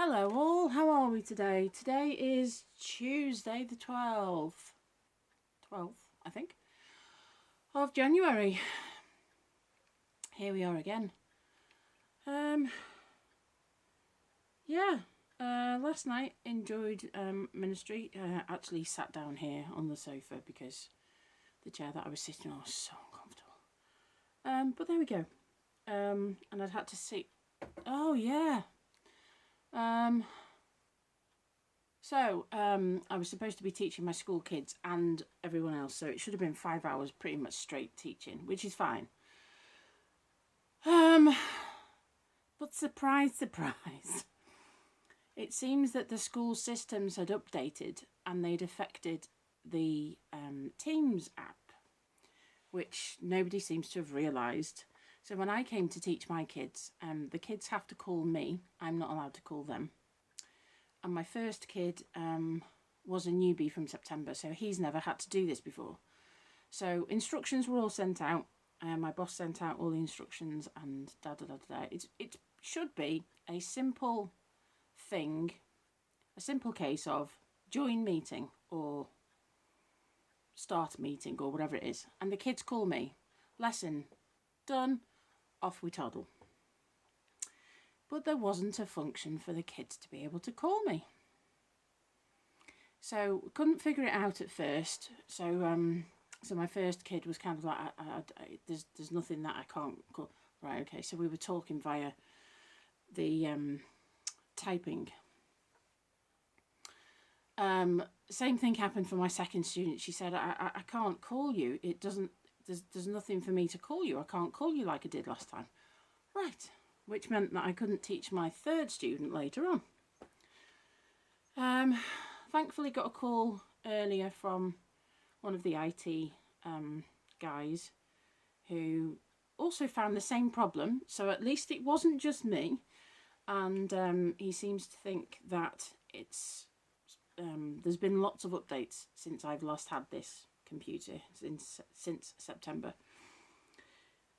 Hello all, how are we today? Today is Tuesday the 12th, I think, of January. Here we are again. Last night enjoyed ministry. Actually sat down here on the sofa because the chair that I was sitting on was so uncomfortable. But there we go. And I'd had to sit. Oh yeah. I was supposed to be teaching my school kids and everyone else, so it should have been 5 hours pretty much straight teaching, which is fine. But surprise, surprise. It seems that the school systems had updated and they'd affected the Teams app, which nobody seems to have realised. So when I came to teach my kids, the kids have to call me. I'm not allowed to call them. And my first kid was a newbie from September, so he's never had to do this before. So instructions were all sent out. My boss sent out all the instructions and da-da-da-da. It should be a simple thing, a simple case of join meeting or start meeting or whatever it is. And the kids call me. Lesson done. Off we toddle. But there wasn't a function for the kids to be able to call me. So couldn't figure it out at first. So my first kid was kind of like, there's nothing that I can't call. Right, okay. So we were talking via the typing. Same thing happened for my second student. She said, I can't call you. It doesn't. There's nothing for me to call you. I can't call you like I did last time. Right. Which meant that I couldn't teach my third student later on. Thankfully got a call earlier from one of the IT guys who also found the same problem. So at least it wasn't just me. And he seems to think that it's there's been lots of updates since I've last had this computer, since September.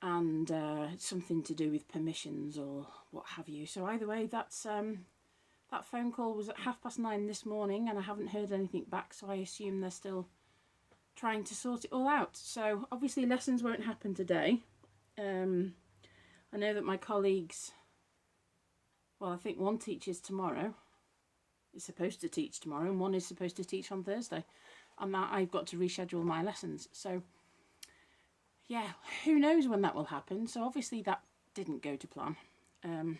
And it's something to do with permissions or what have you. So either way, that's that phone call was at 9:30 this morning, and I haven't heard anything back. So I assume they're still trying to sort it all out. So obviously lessons won't happen today. I know that my colleagues, well, I think one teaches tomorrow. Is supposed to teach tomorrow, and one is supposed to teach on Thursday. And that I've got to reschedule my lessons. So yeah, who knows when that will happen. So obviously that didn't go to plan. And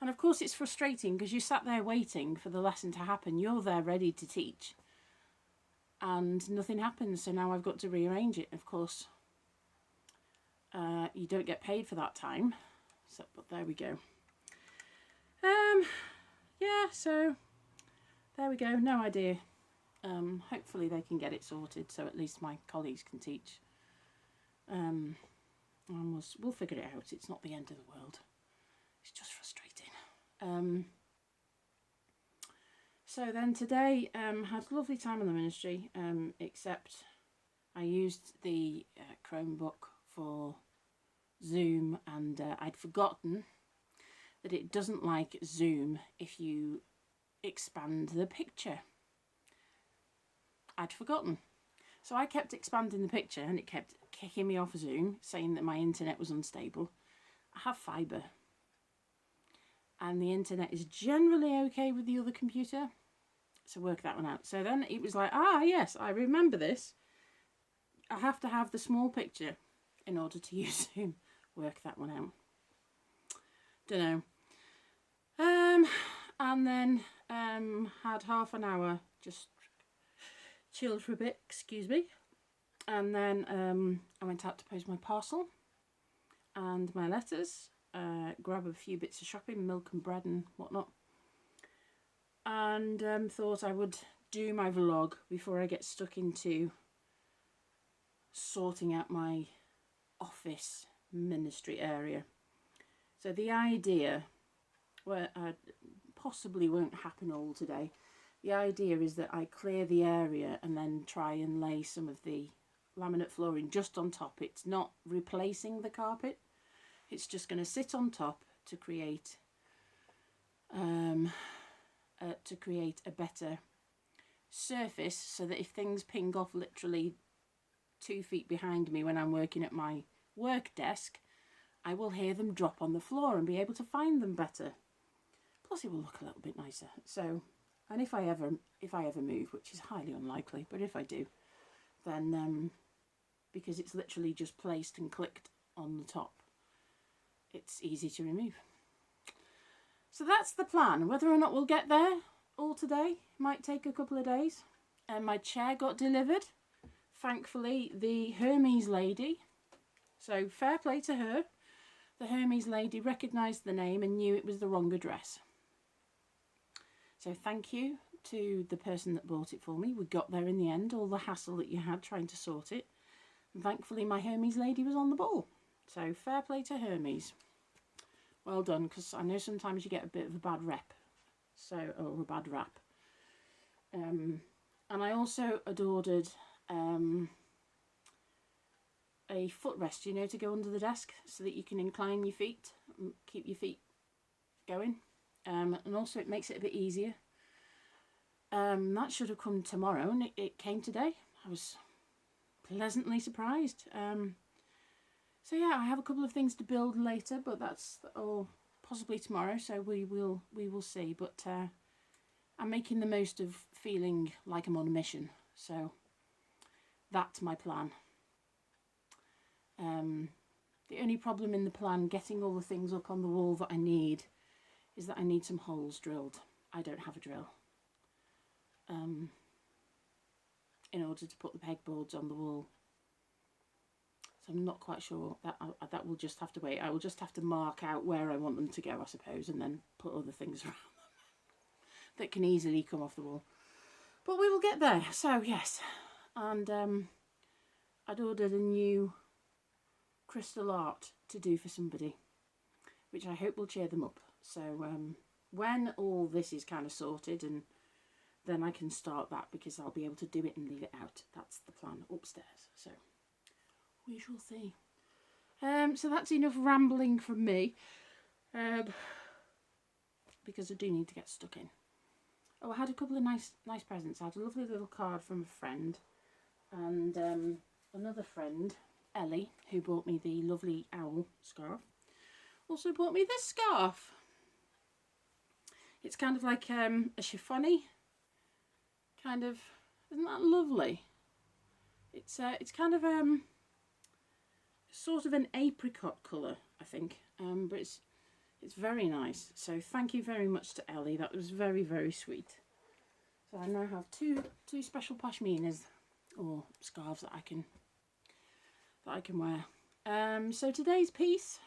of course it's frustrating because you sat there waiting for the lesson to happen. You're there ready to teach. And nothing happens. So now I've got to rearrange it. Of course, you don't get paid for that time. So, but there we go. So there we go. No idea. Hopefully they can get it sorted so at least my colleagues can teach. And we'll figure it out. It's not the end of the world. It's just frustrating. So then today, had a lovely time in the ministry, except I used the Chromebook for Zoom, and I'd forgotten that it doesn't like Zoom if you expand the picture. I'd forgotten. So I kept expanding the picture and it kept kicking me off Zoom, saying that my internet was unstable. I have fibre. And the internet is generally okay with the other computer. So work that one out. So then it was like, yes, I remember this. I have to have the small picture in order to use Zoom. Work that one out. Dunno. And then had half an hour just chilled for a bit, excuse me. And then I went out to post my parcel and my letters, grab a few bits of shopping, milk and bread and whatnot. And thought I would do my vlog before I get stuck into sorting out my office ministry area. So the idea, well, possibly won't happen all today. The idea is that I clear the area and then try and lay some of the laminate flooring just on top. It's not replacing the carpet. It's just going to sit on top to create to create a better surface so that if things ping off literally 2 feet behind me when I'm working at my work desk, I will hear them drop on the floor and be able to find them better. Plus it will look a little bit nicer. So, and if I ever move, which is highly unlikely, but if I do, then because it's literally just placed and clicked on the top, it's easy to remove. So that's the plan. Whether or not we'll get there all today might take a couple of days. And my chair got delivered. Thankfully, the Hermes lady, so fair play to her, the Hermes lady recognised the name and knew it was the wrong address. So thank you to the person that bought it for me. We got there in the end, all the hassle that you had trying to sort it. And thankfully my Hermes lady was on the ball. So fair play to Hermes. Well done, because I know sometimes you get a bit of a bad rep, or a bad rap. And I also had ordered a footrest, you know, to go under the desk so that you can incline your feet and keep your feet going. And also it makes it a bit easier. That should have come tomorrow, and it came today. I was pleasantly surprised. So yeah, I have a couple of things to build later, but that's all possibly tomorrow, so we will see. But I'm making the most of feeling like I'm on a mission, so that's my plan. The only problem in the plan, getting all the things up on the wall that I need, is that I need some holes drilled. I don't have a drill. In order to put the pegboards on the wall. So I'm not quite sure. That will just have to wait. I will just have to mark out where I want them to go, I suppose, and then put other things around them that can easily come off the wall. But we will get there. So yes, and I'd ordered a new crystal art to do for somebody, which I hope will cheer them up. So when all this is kind of sorted, and then I can start that, because I'll be able to do it and leave it out. That's the plan upstairs. So we shall see. So that's enough rambling from me, because I do need to get stuck in. Oh, I had a couple of nice presents. I had a lovely little card from a friend, and another friend, Ellie, who bought me the lovely owl scarf, also bought me this scarf. It's kind of like a chiffony kind of. Isn't that lovely? It's kind of sort of an apricot colour, I think, but it's very nice. So thank you very much to Ellie. That was very, very sweet. So I now have two special pashminas, or scarves, that I can wear. So today's piece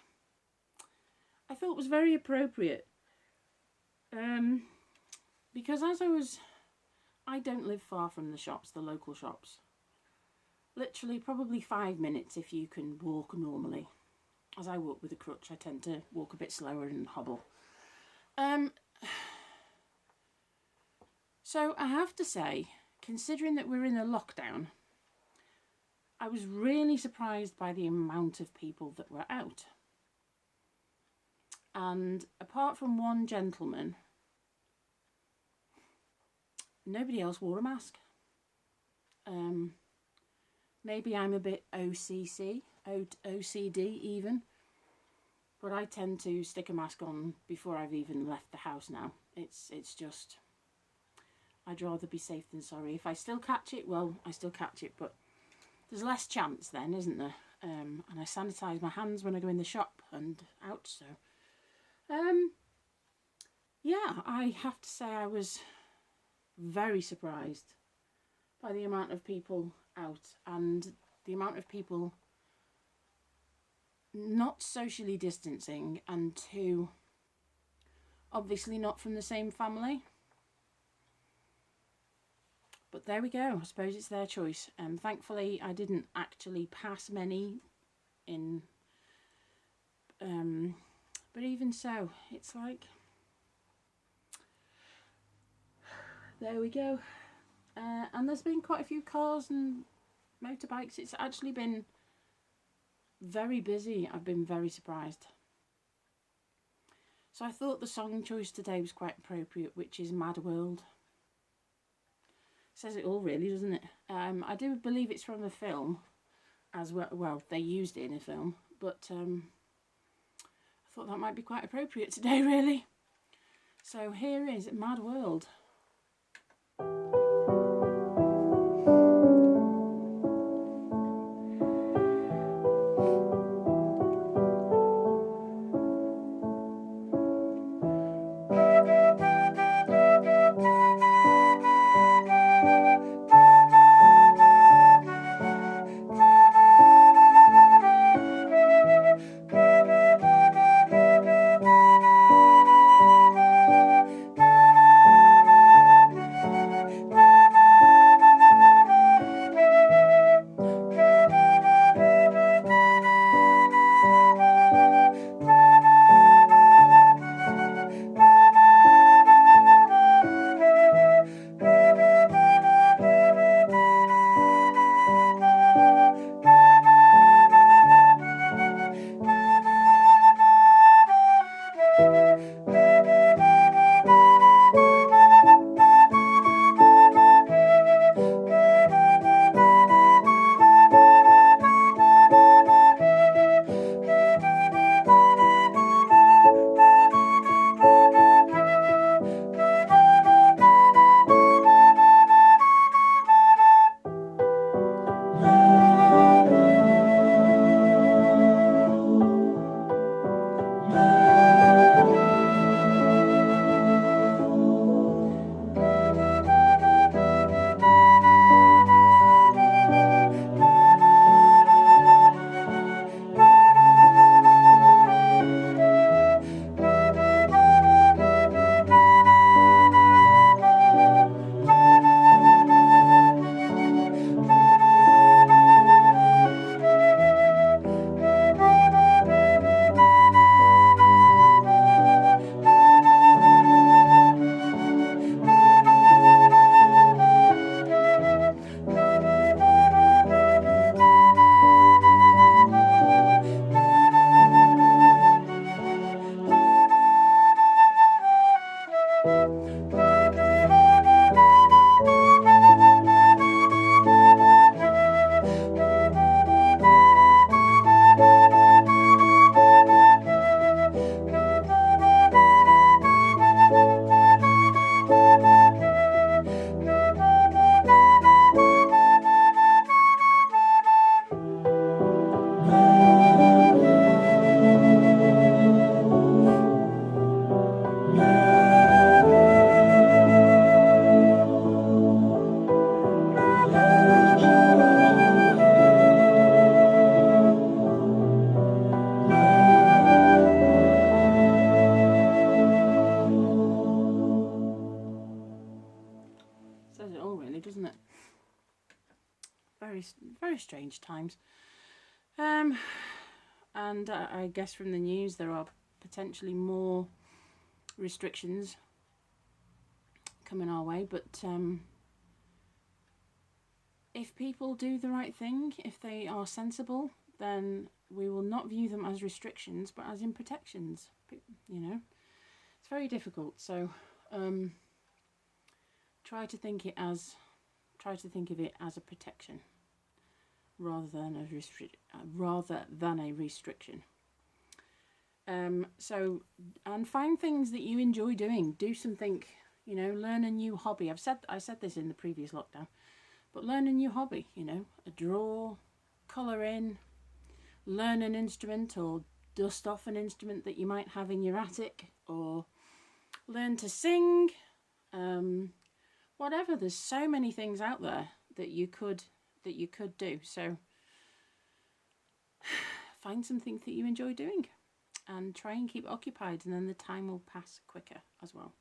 I thought was very appropriate, because I don't live far from the shops, the local shops. Literally probably 5 minutes if you can walk normally. As I walk with a crutch, I tend to walk a bit slower and hobble. So I have to say, considering that we're in a lockdown, I was really surprised by the amount of people that were out. And apart from one gentleman, nobody else wore a mask. Maybe I'm a bit OCD even, but I tend to stick a mask on before I've even left the house now. It's just, I'd rather be safe than sorry. If I still catch it, well, I still catch it, but there's less chance then, isn't there? And I sanitise my hands when I go in the shop and out, so. Yeah, I have to say I was very surprised by the amount of people out, and the amount of people not socially distancing, and two, obviously not from the same family. But there we go, I suppose it's their choice. Thankfully I didn't actually pass many in, but even so, it's like, there we go. And there's been quite a few cars and motorbikes. It's actually been very busy. I've been very surprised. So I thought the song choice today was quite appropriate, which is Mad World. Says it all really, doesn't it? I do believe it's from a film as well. Well, they used it in a film, but I thought that might be quite appropriate today, really. So here is Mad World. Says it all really, doesn't it? Very, very strange times. And I guess from the news there are potentially more restrictions coming our way, but if people do the right thing, if they are sensible, then we will not view them as restrictions but as in protections. You know, it's very difficult, so try to think of it as a protection rather than a restriction. So, and find things that you enjoy doing. Do something, you know, learn a new hobby. I said this in the previous lockdown, but learn a new hobby, you know, draw, colour in, learn an instrument or dust off an instrument that you might have in your attic, or learn to sing, whatever. There's so many things out there that you could do. So find something that you enjoy doing and try and keep occupied, and then the time will pass quicker as well.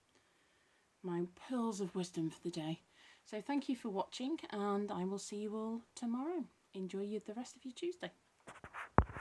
My pearls of wisdom for the day. So thank you for watching, and I will see you all tomorrow. Enjoy the rest of your Tuesday.